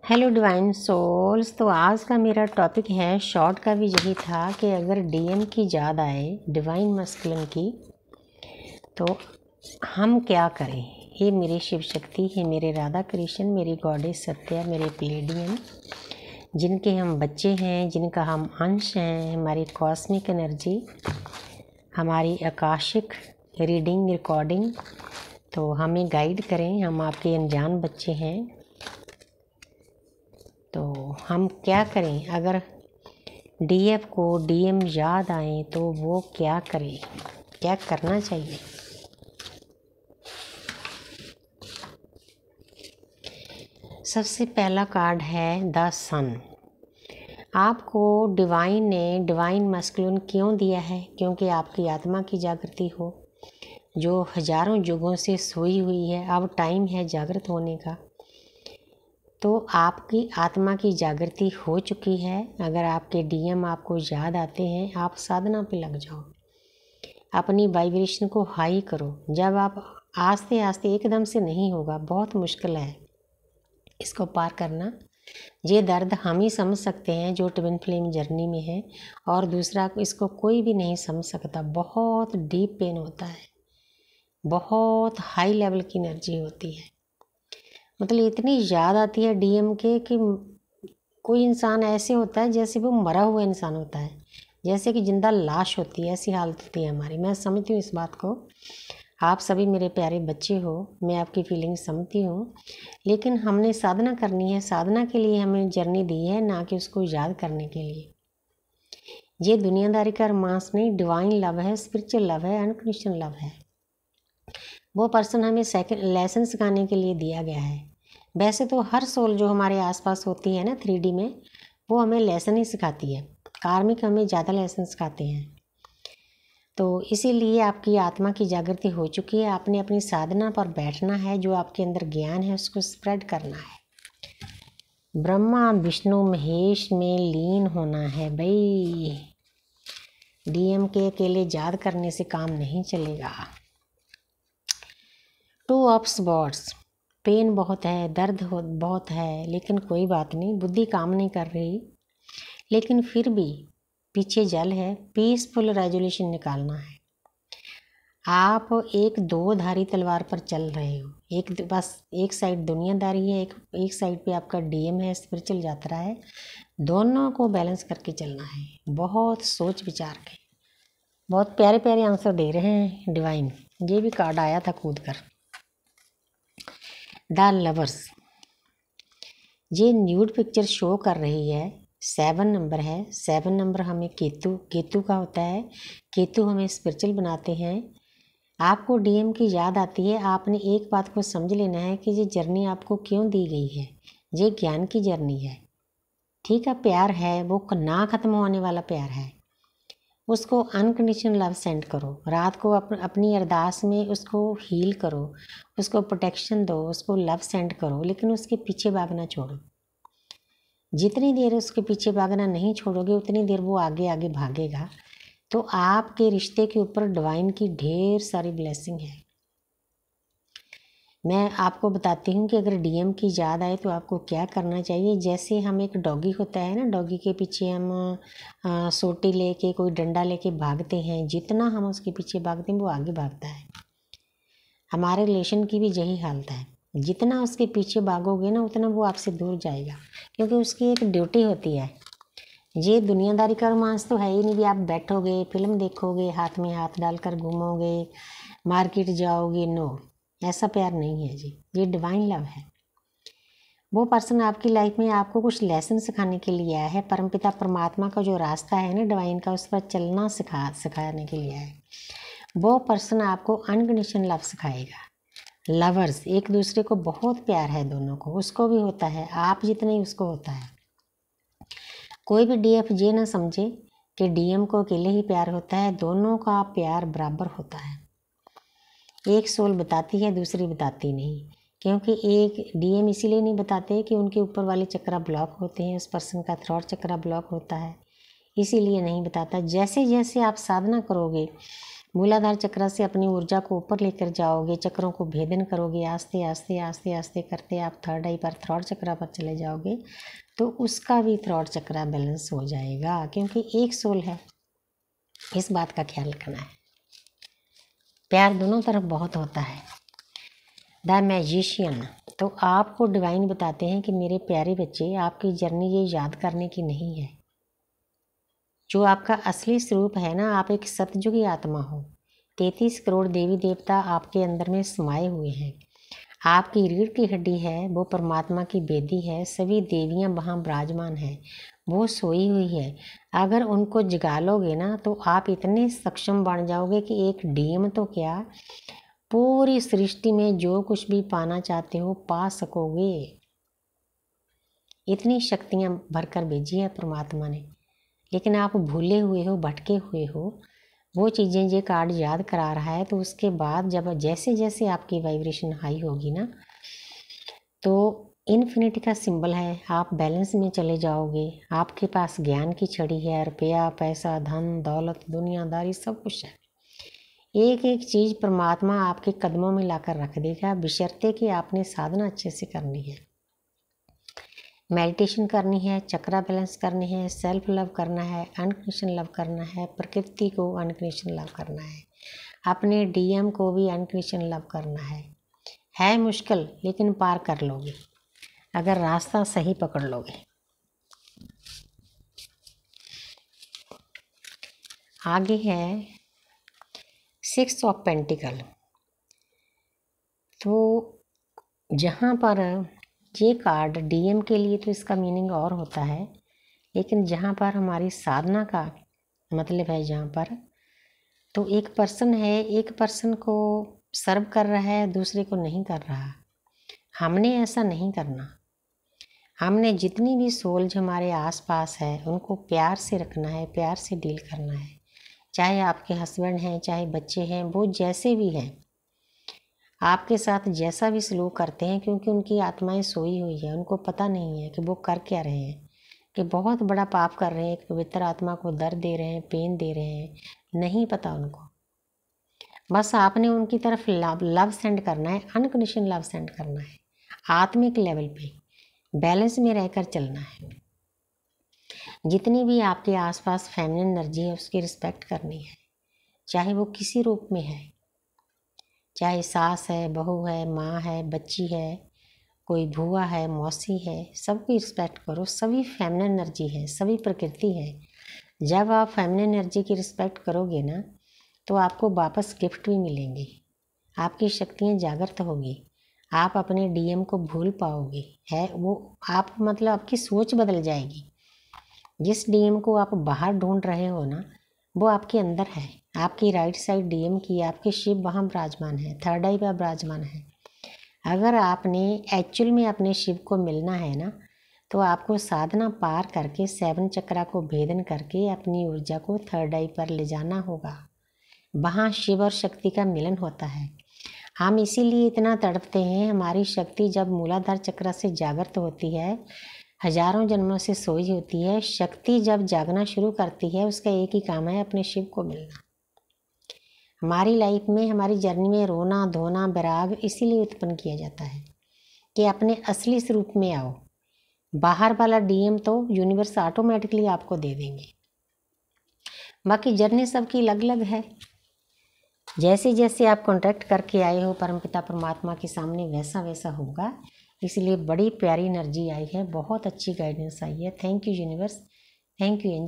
Hello divine souls. तो आज का मेरा टॉपिक है, शॉर्ट का भी यही था कि अगर डीएम की याद आए, डिवाइन मस्कुलिन की, तो हम क्या करें। हे मेरी शिव शक्ति, हे मेरे राधा कृष्ण, मेरी गॉडेस सत्या, मेरे प्लेडियन, जिनके हम बच्चे हैं, जिनका हम अंश हैं, हमारी कॉस्मिक एनर्जी, हमारी आकाशिक रीडिंग रिकॉर्डिंग, तो हमें गाइड करें। हम आपके अनजान बच्चे हैं, तो हम क्या करें। अगर डीएफ को डीएम याद आए तो वो क्या करे, क्या करना चाहिए। सबसे पहला कार्ड है द सन। आपको डिवाइन ने डिवाइन मस्कुलिन क्यों दिया है? क्योंकि आपकी आत्मा की जागृति हो, जो हजारों युगों से सोई हुई है। अब टाइम है जागृत होने का। तो आपकी आत्मा की जागृति हो चुकी है। अगर आपके डीएम आपको याद आते हैं, आप साधना पे लग जाओ, अपनी वाइब्रेशन को हाई करो। जब आप आस्ते आस्ते, एकदम से नहीं होगा, बहुत मुश्किल है इसको पार करना। ये दर्द हम ही समझ सकते हैं जो ट्विन फ्लेम जर्नी में है, और दूसरा इसको कोई भी नहीं समझ सकता। बहुत डीप पेन होता है, बहुत हाई लेवल की एनर्जी होती है। मतलब इतनी याद आती है डीएम के कि कोई इंसान ऐसे होता है जैसे वो मरा हुआ इंसान होता है, जैसे कि जिंदा लाश होती है। ऐसी हालत होती है हमारी। मैं समझती हूँ इस बात को। आप सभी मेरे प्यारे बच्चे हो, मैं आपकी फीलिंग समझती हूँ। लेकिन हमने साधना करनी है। साधना के लिए हमें जर्नी दी है, ना कि उसको याद करने के लिए। ये दुनियादारी का रोमांस नहीं, डिवाइन लव है, स्पिरिचुअल लव है, अनकंडीशनल लव है। वो पर्सन हमें सेकंड लेसन सिखाने के लिए दिया गया है। वैसे तो हर सोल जो हमारे आसपास होती है ना 3D में, वो हमें लेसन ही सिखाती है। कार्मिक हमें ज़्यादा लेसन सिखाते हैं। तो इसीलिए आपकी आत्मा की जागृति हो चुकी है। आपने अपनी साधना पर बैठना है। जो आपके अंदर ज्ञान है उसको स्प्रेड करना है। ब्रह्मा विष्णु महेश में लीन होना है भाई। डीएम के अकेले याद करने से काम नहीं चलेगा। 2 ऑफ स्वॉर्ड्स। पेन बहुत है, दर्द बहुत है, लेकिन कोई बात नहीं। बुद्धि काम नहीं कर रही, लेकिन फिर भी पीछे जल है। पीसफुल रेजोल्यूशन निकालना है। आप एक 2 धारी तलवार पर चल रहे हो। बस एक साइड दुनियादारी है, एक साइड पे आपका डीएम है, स्पिरिचुअल यात्रा है। दोनों को बैलेंस करके चलना है। बहुत सोच विचार के। बहुत प्यारे प्यारे आंसर दे रहे हैं डिवाइन। ये भी कार्ड आया था कूद कर। The lovers. ये न्यूड पिक्चर शो कर रही है। 7 नंबर है। 7 नंबर हमें केतु का होता है। केतु हमें स्पिरिचुअल बनाते हैं। आपको डीएम की याद आती है। आपने एक बात को समझ लेना है कि ये जर्नी आपको क्यों दी गई है। ये ज्ञान की जर्नी है। ठीक है, प्यार है, वो ना खत्म होने वाला प्यार है। उसको अनकंडीशनल लव सेंड करो। रात को अपनी अरदास में उसको हील करो, उसको प्रोटेक्शन दो, उसको लव सेंड करो, लेकिन उसके पीछे भागना छोड़ो। जितनी देर उसके पीछे भागना नहीं छोड़ोगे, उतनी देर वो आगे आगे भागेगा। तो आपके रिश्ते के ऊपर डिवाइन की ढेर सारी ब्लेसिंग है। मैं आपको बताती हूँ कि अगर डीएम की याद आए तो आपको क्या करना चाहिए। जैसे हम एक डॉगी होता है ना, डॉगी के पीछे हम सोटी लेके, कोई डंडा लेके भागते हैं। जितना हम उसके पीछे भागते हैं वो आगे भागता है। हमारे रिलेशन की भी यही हालत है। जितना उसके पीछे भागोगे ना, उतना वो आपसे दूर जाएगा, क्योंकि उसकी एक ड्यूटी होती है। ये दुनियादारी का रोमांस तो है ही नहीं भी आप बैठोगे, फिल्म देखोगे, हाथ में हाथ डालकर घूमोगे, मार्केट जाओगे। नो, ऐसा प्यार नहीं है जी। ये डिवाइन लव है। वो पर्सन आपकी लाइफ में आपको कुछ लेसन सिखाने के लिए आया है। परमपिता परमात्मा का जो रास्ता है ना डिवाइन का, उस पर चलना सिखाने के लिए है। वो पर्सन आपको अनकंडीशनल लव सिखाएगा। लवर्स, एक दूसरे को बहुत प्यार है दोनों को। उसको भी होता है, आप जितना ही उसको होता है। कोई भी डीएफ ये ना समझे कि डीएम को अकेले ही प्यार होता है। दोनों का प्यार बराबर होता है। एक सोल बताती है, दूसरी बताती नहीं। क्योंकि एक डीएम इसीलिए नहीं बताते कि उनके ऊपर वाले चक्रा ब्लॉक होते हैं, उस पर्सन का थ्रॉट चक्रा ब्लॉक होता है, इसीलिए नहीं बताता। जैसे जैसे आप साधना करोगे, मूलाधार चक्र से अपनी ऊर्जा को ऊपर लेकर जाओगे, चक्रों को भेदन करोगे, आस्ते आस्ते आस्ते आस्ते करते आप थर्ड आई पर थ्रॉट चक्र पर चले जाओगे तो उसका भी थ्रॉट चक्र बैलेंस हो जाएगा, क्योंकि एक सोल है। इस बात का ख्याल रखना है। प्यार दोनों तरफ बहुत होता है। द मैजिशियन, तो आपको डिवाइन बताते हैं कि मेरे प्यारे बच्चे, आपकी जर्नी ये याद करने की नहीं है। जो आपका असली स्वरूप है ना, आप एक सतयुगी आत्मा हो। 33 करोड़ देवी देवता आपके अंदर में समाये हुए हैं। आपकी रीढ़ की हड्डी है वो परमात्मा की बेदी है। सभी देवियां वहाँ विराजमान हैं, वो सोई हुई है। अगर उनको जगा लोगे ना तो आप इतने सक्षम बन जाओगे कि एक डीएम तो क्या, पूरी सृष्टि में जो कुछ भी पाना चाहते हो पा सकोगे। इतनी शक्तियाँ भरकर भेजी है परमात्मा ने, लेकिन आप भूले हुए हो, भटके हुए हो। वो चीज़ें ये कार्ड याद करा रहा है। तो उसके बाद जब जैसे जैसे आपकी वाइब्रेशन हाई होगी ना, तो इन्फिनिटी का सिंबल है, आप बैलेंस में चले जाओगे। आपके पास ज्ञान की छड़ी है, रुपया पैसा धन दौलत दुनियादारी सब कुछ है। एक एक चीज़ परमात्मा आपके कदमों में लाकर रख देगा, बशर्ते कि आपने साधना अच्छे से करनी है, मेडिटेशन करनी है, चक्रा बैलेंस करनी है, सेल्फ लव करना है, अनकंडीशनल लव करना है, प्रकृति को अनकंडीशनल लव करना है, अपने डीएम को भी अनकंडीशनल लव करना है मुश्किल, लेकिन पार कर लोगे अगर रास्ता सही पकड़ लोगे। आगे है 6 ऑफ पेंटिकल। तो जहाँ पर ये कार्ड डीएम के लिए तो इसका मीनिंग और होता है, लेकिन जहाँ पर हमारी साधना का मतलब है, जहाँ पर तो एक पर्सन है, एक पर्सन को सर्व कर रहा है, दूसरे को नहीं कर रहा। हमने ऐसा नहीं करना। हमने जितनी भी सोल्स हमारे आसपास है उनको प्यार से रखना है, प्यार से डील करना है। चाहे आपके हस्बैंड हैं, चाहे बच्चे हैं, वो जैसे भी हैं, आपके साथ जैसा भी सलूक करते हैं, क्योंकि उनकी आत्माएं सोई हुई है। उनको पता नहीं है कि वो कर क्या रहे हैं, कि बहुत बड़ा पाप कर रहे हैं, एक पवित्र आत्मा को दर्द दे रहे हैं, पेन दे रहे हैं। नहीं पता उनको। बस आपने उनकी तरफ लव सेंड करना है, अनकंडीशनल लव सेंड करना है। आत्मिक लेवल पे बैलेंस में रहकर चलना है। जितनी भी आपके आसपास फेमिनिन एनर्जी है उसकी रिस्पेक्ट करनी है, चाहे वो किसी रूप में है, चाहे सास है, बहू है, माँ है, बच्ची है, कोई भूआ है, मौसी है, सबकी रिस्पेक्ट करो। सभी फेमिनिन एनर्जी है, सभी प्रकृति है। जब आप फेमिनिन एनर्जी की रिस्पेक्ट करोगे ना तो आपको वापस गिफ्ट भी मिलेंगे, आपकी शक्तियाँ जागृत होगी, आप अपने डीएम को भूल पाओगे। है वो आप मतलब आपकी सोच बदल जाएगी। जिस डीएम को आप बाहर ढूंढ रहे हो ना, वो आपके अंदर है। आपकी राइट साइड डीएम की आपके शिव वहाँ विराजमान है, थर्ड आई पर विराजमान है। अगर आपने एक्चुअल में अपने शिव को मिलना है ना, तो आपको साधना पार करके 7 चक्रा को भेदन करके अपनी ऊर्जा को थर्ड आई पर ले जाना होगा। वहाँ शिव और शक्ति का मिलन होता है। हम इसीलिए इतना तड़पते हैं। हमारी शक्ति जब मूलाधार चक्र से जागृत होती है, हजारों जन्मों से सोई होती है, शक्ति जब जागना शुरू करती है, उसका एक ही काम है, अपने शिव को मिलना। हमारी लाइफ में, हमारी जर्नी में रोना धोना विराग इसीलिए उत्पन्न किया जाता है कि अपने असली स्वरूप में आओ। बाहर वाला डीएम तो यूनिवर्स ऑटोमेटिकली आपको दे देंगे। बाकी जर्नी सबकी अलग अलग है। जैसे जैसे आप कॉन्टैक्ट करके आए हो परमपिता परमात्मा के सामने, वैसा वैसा होगा। इसलिए बड़ी प्यारी एनर्जी आई है, बहुत अच्छी गाइडेंस आई है। Thank you universe, thank you angel.